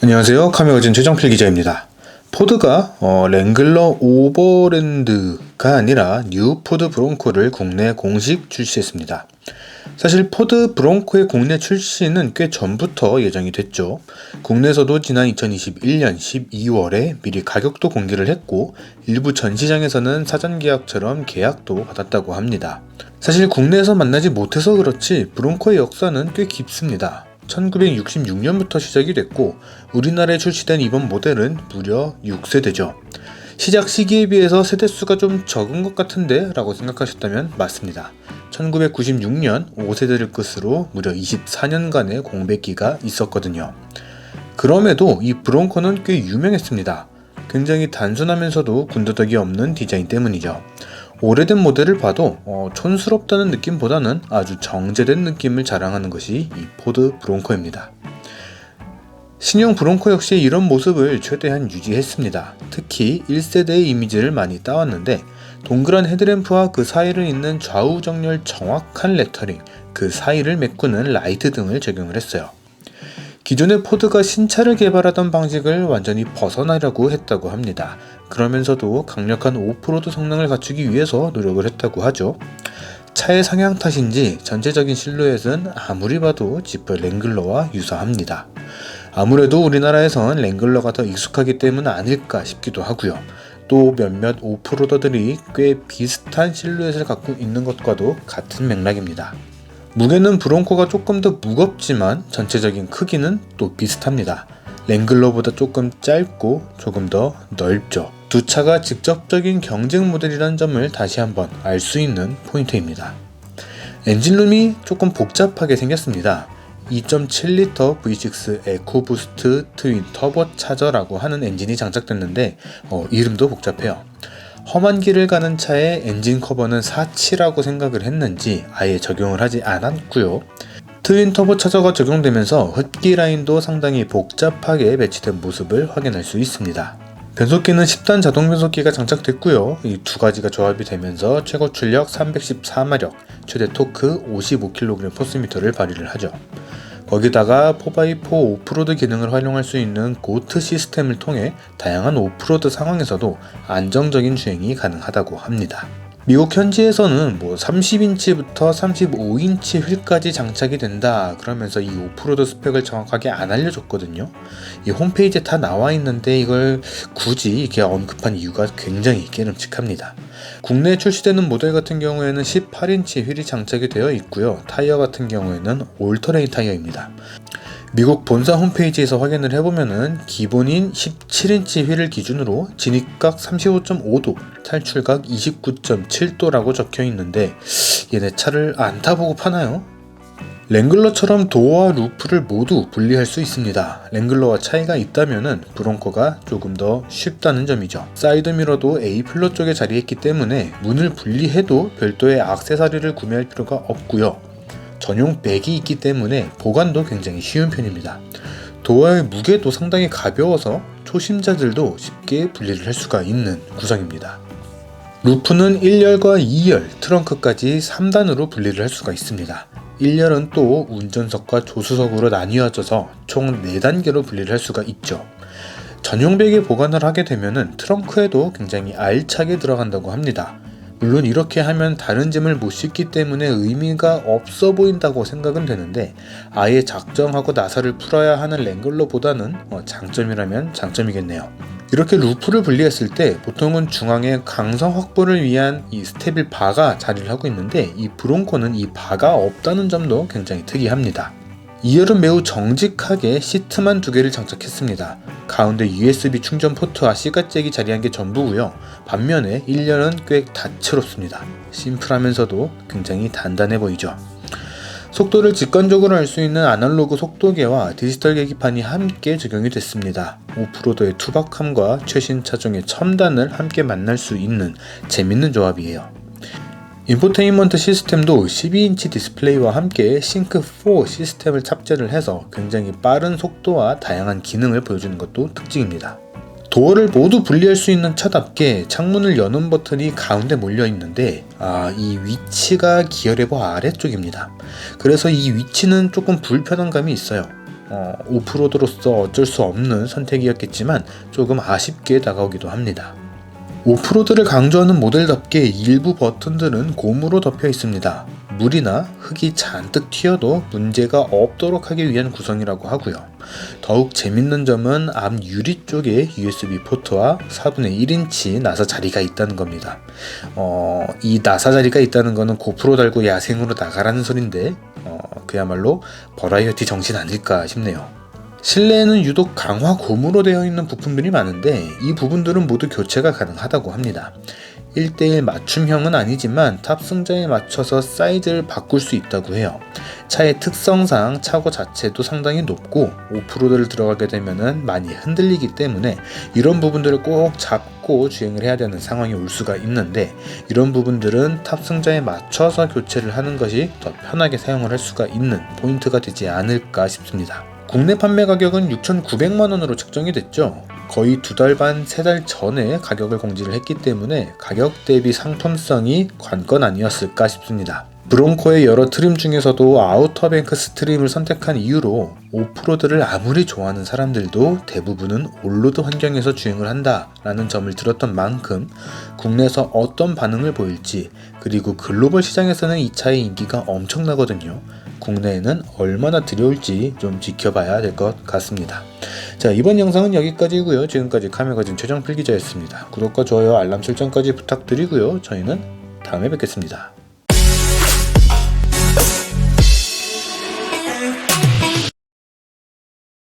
안녕하세요. 카메오진 최정필 기자입니다. 포드가 랭글러 오버랜드가 아니라 뉴 포드 브롱코를 국내 공식 출시했습니다. 사실 포드 브롱코의 국내 출시는 꽤 전부터 예정이 됐죠. 국내에서도 지난 2021년 12월에 미리 가격도 공개를 했고 일부 전시장에서는 사전 계약처럼 계약도 받았다고 합니다. 사실 국내에서 만나지 못해서 그렇지 브롱코의 역사는 꽤 깊습니다. 1966년부터 시작이 됐고 우리나라에 출시된 이번 모델은 무려 6세대죠. 시작 시기에 비해서 세대수가 좀 적은 것 같은데 라고 생각하셨다면 맞습니다. 1996년 5세대를 끝으로 무려 24년간의 공백기가 있었거든요. 그럼에도 이 브롱코는 꽤 유명했습니다. 굉장히 단순하면서도 군더더기 없는 디자인 때문이죠. 오래된 모델을 봐도 촌스럽다는 느낌보다는 아주 정제된 느낌을 자랑하는 것이 이 포드 브롱코입니다. 신형 브롱코 역시 이런 모습을 최대한 유지했습니다. 특히 1세대의 이미지를 많이 따왔는데 동그란 헤드램프와 그 사이를 잇는 좌우 정렬 정확한 레터링, 그 사이를 메꾸는 라이트 등을 적용을 했어요. 기존의 포드가 신차를 개발하던 방식을 완전히 벗어나려고 했다고 합니다. 그러면서도 강력한 오프로드 성능을 갖추기 위해서 노력을 했다고 하죠. 차의 상향 탓인지 전체적인 실루엣은 아무리 봐도 지프 랭글러와 유사합니다. 아무래도 우리나라에선 랭글러가 더 익숙하기 때문 아닐까 싶기도 하고요. 또 몇몇 오프로더들이 꽤 비슷한 실루엣을 갖고 있는 것과도 같은 맥락입니다. 무게는 브롱코가 조금 더 무겁지만 전체적인 크기는 또 비슷합니다. 랭글러보다 조금 짧고 조금 더 넓죠. 두 차가 직접적인 경쟁 모델이라는 점을 다시 한번 알 수 있는 포인트입니다. 엔진룸이 조금 복잡하게 생겼습니다. 2.7L V6 에코부스트 트윈 터보 차저라고 하는 엔진이 장착됐는데 이름도 복잡해요. 험한 길을 가는 차에 엔진 커버는 4치라고 생각을 했는지 아예 적용을 하지 않았고요. 트윈 터보 차저가 적용되면서 흡기 라인도 상당히 복잡하게 배치된 모습을 확인할 수 있습니다. 변속기는 10단 자동 변속기가 장착됐고요. 이 두 가지가 조합이 되면서 최고 출력 314마력, 최대 토크 55kg 포스미터를 발휘를 하죠. 거기다가 4x4 오프로드 기능을 활용할 수 있는 고트 시스템을 통해 다양한 오프로드 상황에서도 안정적인 주행이 가능하다고 합니다. 미국 현지에서는 30인치부터 35인치 휠까지 장착이 된다 그러면서 이 오프로드 스펙을 정확하게 안 알려줬거든요. 이 홈페이지에 다 나와 있는데 이걸 굳이 이렇게 언급한 이유가 굉장히 깨름칙합니다. 국내에 출시되는 모델 같은 경우에는 18인치 휠이 장착이 되어 있고요. 타이어 같은 경우에는 올터레인 타이어입니다. 미국 본사 홈페이지에서 확인을 해보면은 기본인 17인치 휠을 기준으로 진입각 35.5도, 탈출각 29.7도라고 적혀 있는데 얘네 차를 안 타보고 파나요? 랭글러처럼 도어와 루프를 모두 분리할 수 있습니다. 랭글러와 차이가 있다면은 브롱코가 조금 더 쉽다는 점이죠. 사이드미러도 A플러 쪽에 자리했기 때문에 문을 분리해도 별도의 액세서리를 구매할 필요가 없고요. 전용 백이 있기 때문에 보관도 굉장히 쉬운 편입니다. 도어의 무게도 상당히 가벼워서 초심자들도 쉽게 분리를 할 수가 있는 구성입니다. 루프는 1열과 2열, 트렁크까지 3단으로 분리를 할 수가 있습니다. 1열은 또 운전석과 조수석으로 나뉘어져서 총 4단계로 분리를 할 수가 있죠. 전용 백에 보관을 하게 되면 트렁크에도 굉장히 알차게 들어간다고 합니다. 물론 이렇게 하면 다른 짐을 못 싣기 때문에 의미가 없어 보인다고 생각은 되는데 아예 작정하고 나사를 풀어야 하는 랭글러보다는 장점이라면 장점이겠네요. 이렇게 루프를 분리했을 때 보통은 중앙에 강성 확보를 위한 이 스테빌 바가 자리를 하고 있는데 이 브롱코는 이 바가 없다는 점도 굉장히 특이합니다. 2열은 매우 정직하게 시트만 2개를 장착했습니다. 가운데 USB 충전 포트와 C가잭이 자리한 게 전부고요. 반면에 1열은 꽤 다채롭습니다. 심플하면서도 굉장히 단단해 보이죠. 속도를 직관적으로 알 수 있는 아날로그 속도계와 디지털 계기판이 함께 적용이 됐습니다. 오프로드의 투박함과 최신 차종의 첨단을 함께 만날 수 있는 재밌는 조합이에요. 인포테인먼트 시스템도 12인치 디스플레이와 함께 싱크4 시스템을 탑재를 해서 굉장히 빠른 속도와 다양한 기능을 보여주는 것도 특징입니다. 도어를 모두 분리할 수 있는 차답게 창문을 여는 버튼이 가운데 몰려 있는데 이 위치가 기어 레버 아래쪽입니다. 그래서 이 위치는 조금 불편한 감이 있어요. 오프로드로서 어쩔 수 없는 선택이었겠지만 조금 아쉽게 다가오기도 합니다. 오프로드를 강조하는 모델답게 일부 버튼들은 고무로 덮여 있습니다. 물이나 흙이 잔뜩 튀어도 문제가 없도록 하기 위한 구성이라고 하고요. 더욱 재밌는 점은 앞 유리 쪽에 USB 포트와 4분의 1인치 나사 자리가 있다는 겁니다. 이 나사 자리가 있다는 거는 고프로 달고 야생으로 나가라는 소린데 그야말로 버라이어티 정신 아닐까 싶네요. 실내에는 유독 강화 고무로 되어 있는 부품들이 많은데 이 부분들은 모두 교체가 가능하다고 합니다. 1:1 맞춤형은 아니지만 탑승자에 맞춰서 사이즈를 바꿀 수 있다고 해요. 차의 특성상 차고 자체도 상당히 높고 오프로드를 들어가게 되면 많이 흔들리기 때문에 이런 부분들을 꼭 잡고 주행을 해야 되는 상황이 올 수가 있는데 이런 부분들은 탑승자에 맞춰서 교체를 하는 것이 더 편하게 사용을 할 수가 있는 포인트가 되지 않을까 싶습니다. 국내 판매 가격은 6,900만원으로 책정이 됐죠. 거의 2달 반, 3달 전에 가격을 공지를 했기 때문에 가격 대비 상품성이 관건 아니었을까 싶습니다. 브론코의 여러 트림 중에서도 아우터뱅크 스트림을 선택한 이유로 오프로드를 아무리 좋아하는 사람들도 대부분은 올로드 환경에서 주행을 한다라는 점을 들었던 만큼 국내에서 어떤 반응을 보일지 그리고 글로벌 시장에서는 이 차의 인기가 엄청나거든요. 국내에는 얼마나 들여올지 좀 지켜봐야 될 것 같습니다. 자, 이번 영상은 여기까지고요. 지금까지 카메가진 최정필 기자였습니다. 구독과 좋아요, 알람 설정까지 부탁드리고요. 저희는 다음에 뵙겠습니다.